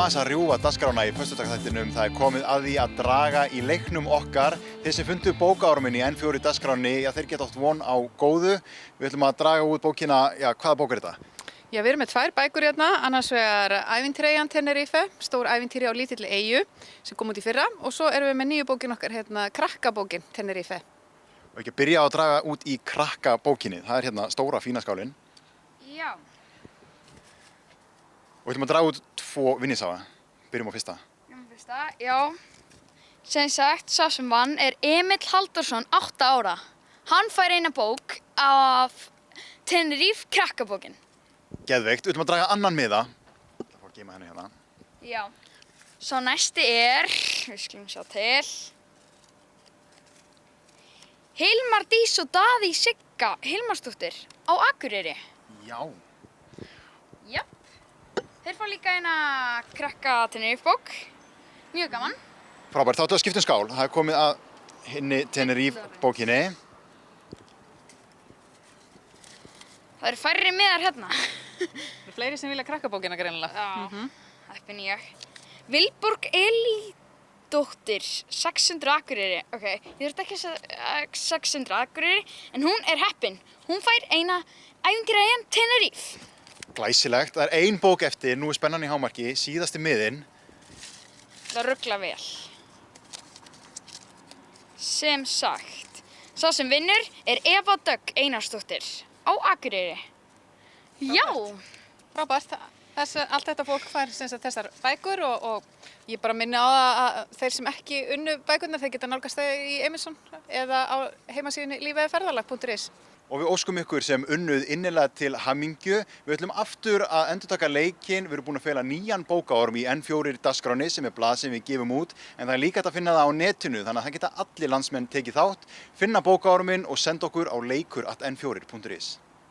Aðeins að rjúfa dagskrána í föstudagsþættinum. Það er komið að því að draga í leiknum okkar. Þeir sem fundu bókaorminn í N4 dagskráni, þeir geta oft von á góðu. Við ætlum að draga út bókina, hvaða bók er þetta? Við erum með 2 bækur hérna, annars vegar Ævintýraeyjan Tenerife, stór ævintýri á lítilli eyju sem kom út í fyrra, og svo erum við með nýju bókin okkar, krakkabókin Tenerife. Og ekki að byrja á að draga út í krakkabókinni. Það er hérna stóra fína skálin. Já. Og við ætlum að draga út 2 vinningshafa. Byrjum á fyrsta. Já. Sem sagt, sá sem vann er Emil Halldórsson, 8 ára. Hann fær eina bók af Tenerife krakkabókin. Geðveikt. Við ætlum að draga annan miða. Það fór að geima henni hérna. Já. Svo næsti er, við skulum sjá til, Hilmar Dís og Daði Sigga Hilmarsdóttir á Akureyri. Já. Já. Þeir fá líka eina krakka Tenerife bók. Mjög gaman. Frábært. Þá ætlum við að skipta um skál. Það er komið að hinni Tenerife bókinni. Það eru færri miðar hérna. Það eru fleiri sem vilja krakkabókina greinilega. Já, heppin ég. Vilborg Elídóttir, 600 Akureyri. Ok, ég þurfti ekki að 600 Akureyri, en hún er heppin. Hún fær eina Ævintýraeyjan Tenerife. Glæsilegt. Það er 1 bók eftir. Nú er spennan í hámarki. Síðasti miðinn. Það rugla vel. Sem sagt, sá sem vinnur er Eva Dögg Einarsdóttir á Akureyri. Já. Frábært. Allt þetta fólk fær þessar bækur og ég bara minni á það að þeir sem ekki unnu bækurnar, þeir geta nálgast þau í Amazon eða á heimasíðunni lífeðferðalag.is. Og við óskum ykkur sem unnuð innilega til hamingju. Við ætlum aftur að endurtaka leikinn. Við erum búin að fela nýjan bókaorm í N4 dagskráni sem er blað sem við gefum út. En það er líka hægt að finna það á netinu, þannig að það geta allir landsmenn tekið þátt, finna bókaorminn og senda okkur á leikur@n4.is.